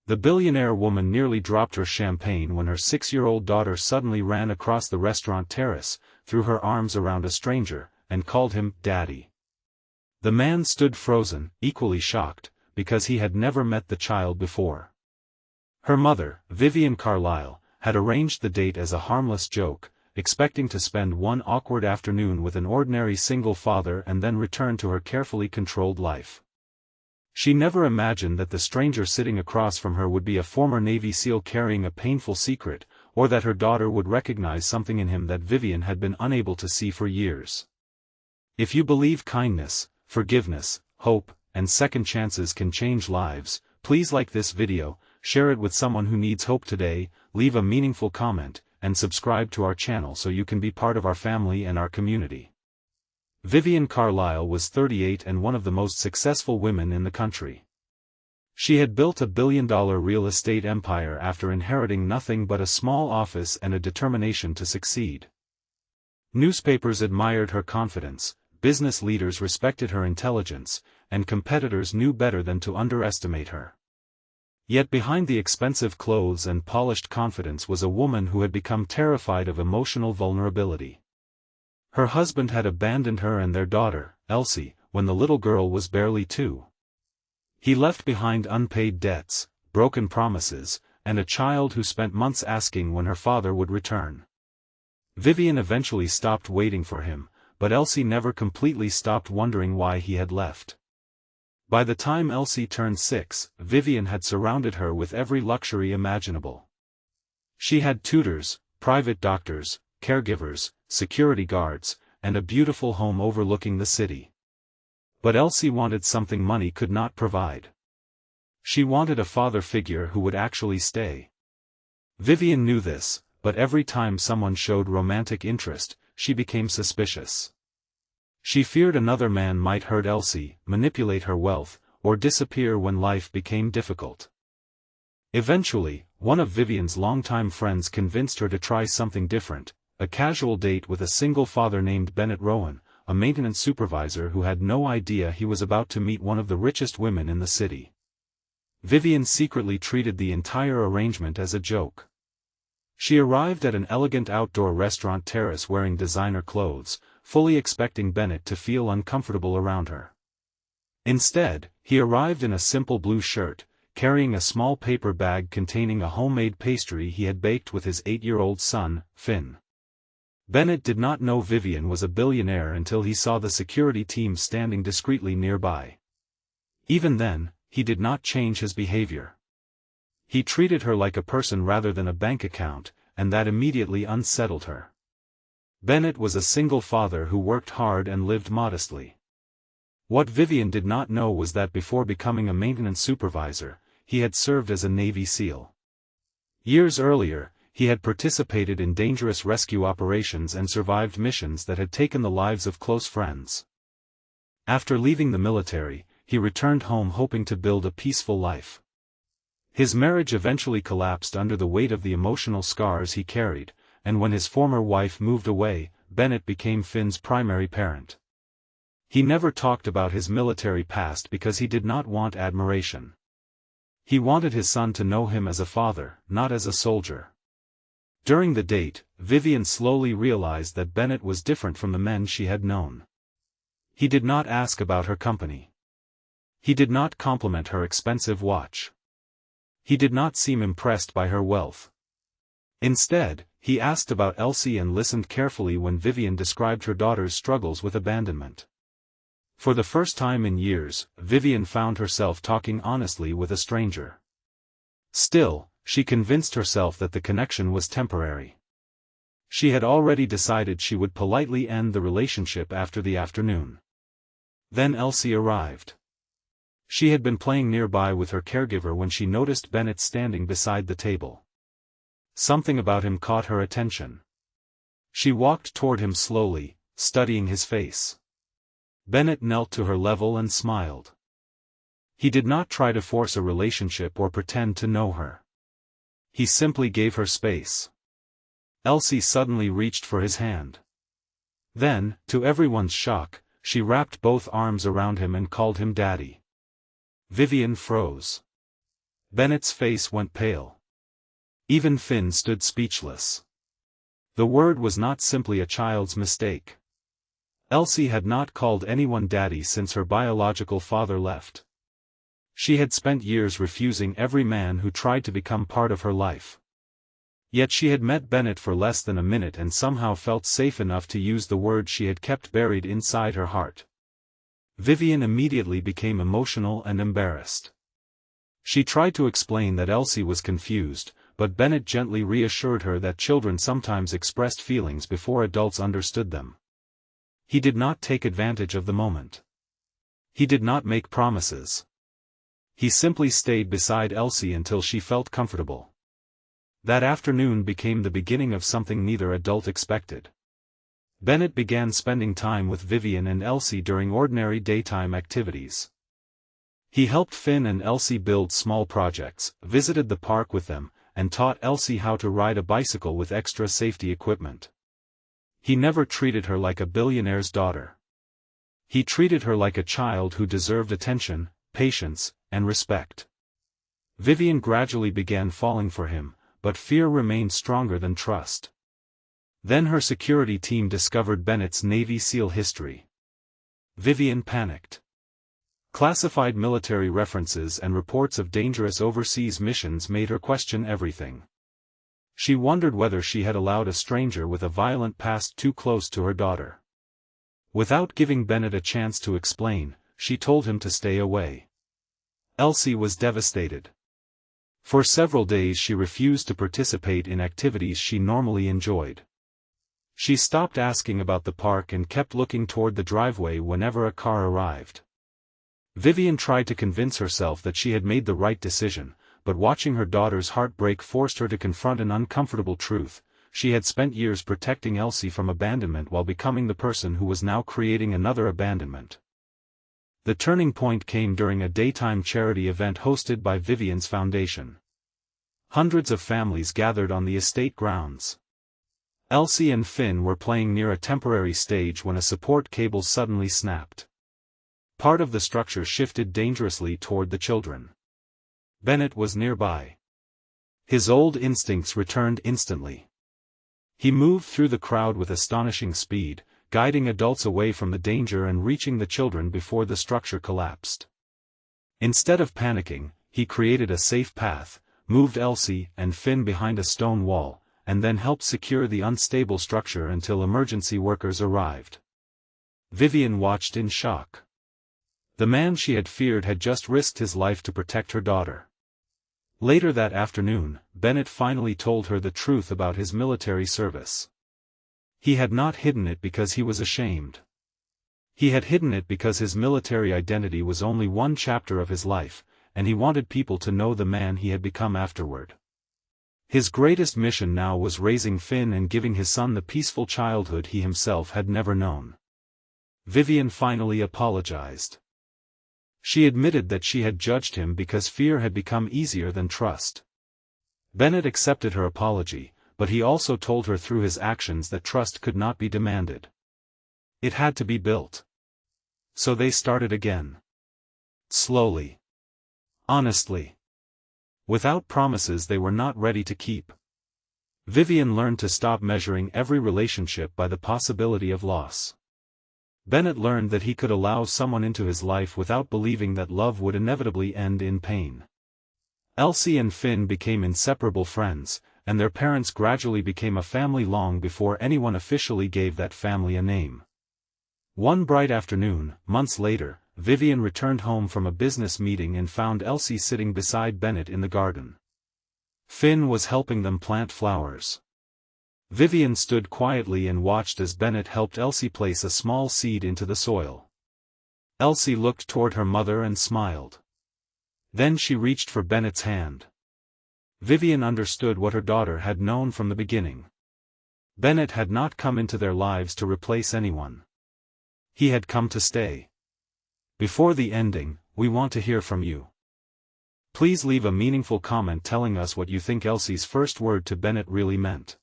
The billionaire woman nearly dropped her champagne when her 6-year-old daughter suddenly ran across the restaurant terrace, threw her arms around a stranger, and called him Daddy. The man stood frozen, equally shocked, because he had never met the child before. Her mother, Vivian Carlisle, had arranged the date as a harmless joke, expecting to spend one awkward afternoon with an ordinary single father and then return to her carefully controlled life. She never imagined that the stranger sitting across from her would be a former Navy SEAL carrying a painful secret, or that her daughter would recognize something in him that Vivian had been unable to see for years. If you believe kindness, forgiveness, hope, and second chances can change lives, please like this video, share it with someone who needs hope today, leave a meaningful comment, and subscribe to our channel so you can be part of our family and our community. Vivian Carlisle was 38 and one of the most successful women in the country. She had built $1 billion real estate empire after inheriting nothing but a small office and a determination to succeed. Newspapers admired her confidence, business leaders respected her intelligence, and competitors knew better than to underestimate her. Yet behind the expensive clothes and polished confidence was a woman who had become terrified of emotional vulnerability. Her husband had abandoned her and their daughter, Elsie, when the little girl was barely 2. He left behind unpaid debts, broken promises, and a child who spent months asking when her father would return. Vivian eventually stopped waiting for him, but Elsie never completely stopped wondering why he had left. By the time Elsie turned 6, Vivian had surrounded her with every luxury imaginable. She had tutors, private doctors, caregivers, security guards, and a beautiful home overlooking the city. But Elsie wanted something money could not provide. She wanted a father figure who would actually stay. Vivian knew this, but every time someone showed romantic interest, she became suspicious. She feared another man might hurt Elsie, manipulate her wealth, or disappear when life became difficult. Eventually, one of Vivian's longtime friends convinced her to try something different, a casual date with a single father named Bennett Rowan, a maintenance supervisor who had no idea he was about to meet one of the richest women in the city. Vivian secretly treated the entire arrangement as a joke. She arrived at an elegant outdoor restaurant terrace wearing designer clothes, fully expecting Bennett to feel uncomfortable around her. Instead, he arrived in a simple blue shirt, carrying a small paper bag containing a homemade pastry he had baked with his 8-year-old son, Finn. Bennett did not know Vivian was a billionaire until he saw the security team standing discreetly nearby. Even then, he did not change his behavior. He treated her like a person rather than a bank account, and that immediately unsettled her. Bennett was a single father who worked hard and lived modestly. What Vivian did not know was that before becoming a maintenance supervisor, he had served as a Navy SEAL. Years earlier, he had participated in dangerous rescue operations and survived missions that had taken the lives of close friends. After leaving the military, he returned home hoping to build a peaceful life. His marriage eventually collapsed under the weight of the emotional scars he carried, and when his former wife moved away, Bennett became Finn's primary parent. He never talked about his military past because he did not want admiration. He wanted his son to know him as a father, not as a soldier. During the date, Vivian slowly realized that Bennett was different from the men she had known. He did not ask about her company. He did not compliment her expensive watch. He did not seem impressed by her wealth. Instead, he asked about Elsie and listened carefully when Vivian described her daughter's struggles with abandonment. For the first time in years, Vivian found herself talking honestly with a stranger. Still, she convinced herself that the connection was temporary. She had already decided she would politely end the relationship after the afternoon. Then Elsie arrived. She had been playing nearby with her caregiver when she noticed Bennett standing beside the table. Something about him caught her attention. She walked toward him slowly, studying his face. Bennett knelt to her level and smiled. He did not try to force a relationship or pretend to know her. He simply gave her space. Elsie suddenly reached for his hand. Then, to everyone's shock, she wrapped both arms around him and called him Daddy. Vivian froze. Bennett's face went pale. Even Finn stood speechless. The word was not simply a child's mistake. Elsie had not called anyone daddy since her biological father left. She had spent years refusing every man who tried to become part of her life. Yet she had met Bennett for less than a minute and somehow felt safe enough to use the word she had kept buried inside her heart. Vivian immediately became emotional and embarrassed. She tried to explain that Elsie was confused, but Bennett gently reassured her that children sometimes expressed feelings before adults understood them. He did not take advantage of the moment. He did not make promises. He simply stayed beside Elsie until she felt comfortable. That afternoon became the beginning of something neither adult expected. Bennett began spending time with Vivian and Elsie during ordinary daytime activities. He helped Finn and Elsie build small projects, visited the park with them, and taught Elsie how to ride a bicycle with extra safety equipment. He never treated her like a billionaire's daughter. He treated her like a child who deserved attention, patience, and respect. Vivian gradually began falling for him, but fear remained stronger than trust. Then her security team discovered Bennett's Navy SEAL history. Vivian panicked. Classified military references and reports of dangerous overseas missions made her question everything. She wondered whether she had allowed a stranger with a violent past too close to her daughter. Without giving Bennett a chance to explain, she told him to stay away. Elsie was devastated. For several days she refused to participate in activities she normally enjoyed. She stopped asking about the park and kept looking toward the driveway whenever a car arrived. Vivian tried to convince herself that she had made the right decision, but watching her daughter's heartbreak forced her to confront an uncomfortable truth: she had spent years protecting Elsie from abandonment while becoming the person who was now creating another abandonment. The turning point came during a daytime charity event hosted by Vivian's foundation. Hundreds of families gathered on the estate grounds. Elsie and Finn were playing near a temporary stage when a support cable suddenly snapped. Part of the structure shifted dangerously toward the children. Bennett was nearby. His old instincts returned instantly. He moved through the crowd with astonishing speed, guiding adults away from the danger and reaching the children before the structure collapsed. Instead of panicking, he created a safe path, moved Elsie and Finn behind a stone wall, and then helped secure the unstable structure until emergency workers arrived. Vivian watched in shock. The man she had feared had just risked his life to protect her daughter. Later that afternoon, Bennett finally told her the truth about his military service. He had not hidden it because he was ashamed. He had hidden it because his military identity was only one chapter of his life, and he wanted people to know the man he had become afterward. His greatest mission now was raising Finn and giving his son the peaceful childhood he himself had never known. Vivian finally apologized. She admitted that she had judged him because fear had become easier than trust. Bennett accepted her apology, but he also told her through his actions that trust could not be demanded. It had to be built. So they started again. Slowly. Honestly. Without promises they were not ready to keep. Vivian learned to stop measuring every relationship by the possibility of loss. Bennett learned that he could allow someone into his life without believing that love would inevitably end in pain. Elsie and Finn became inseparable friends, and their parents gradually became a family long before anyone officially gave that family a name. One bright afternoon, months later, Vivian returned home from a business meeting and found Elsie sitting beside Bennett in the garden. Finn was helping them plant flowers. Vivian stood quietly and watched as Bennett helped Elsie place a small seed into the soil. Elsie looked toward her mother and smiled. Then she reached for Bennett's hand. Vivian understood what her daughter had known from the beginning. Bennett had not come into their lives to replace anyone. He had come to stay. Before the ending, we want to hear from you. Please leave a meaningful comment telling us what you think Elsie's first word to Bennett really meant.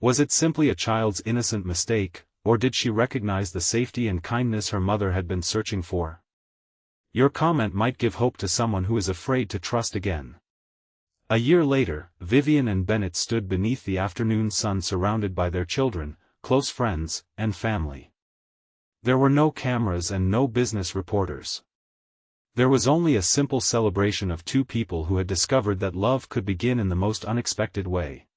Was it simply a child's innocent mistake, or did she recognize the safety and kindness her mother had been searching for? Your comment might give hope to someone who is afraid to trust again. A year later, Vivian and Bennett stood beneath the afternoon sun surrounded by their children, close friends, and family. There were no cameras and no business reporters. There was only a simple celebration of two people who had discovered that love could begin in the most unexpected way.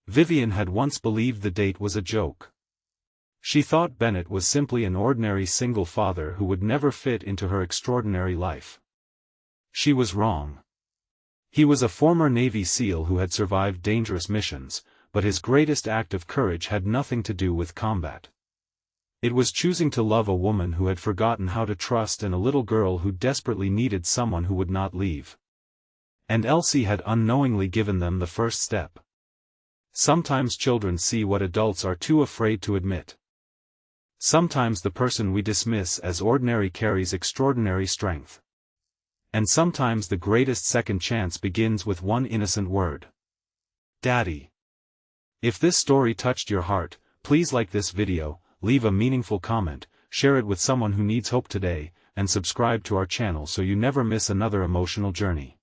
Vivian had once believed the date was a joke. She thought Bennett was simply an ordinary single father who would never fit into her extraordinary life. She was wrong. He was a former Navy SEAL who had survived dangerous missions, but his greatest act of courage had nothing to do with combat. It was choosing to love a woman who had forgotten how to trust and a little girl who desperately needed someone who would not leave. And Elsie had unknowingly given them the first step. Sometimes children see what adults are too afraid to admit. Sometimes the person we dismiss as ordinary carries extraordinary strength. And sometimes the greatest second chance begins with one innocent word. Daddy. If this story touched your heart, please like this video, leave a meaningful comment, share it with someone who needs hope today, and subscribe to our channel so you never miss another emotional journey.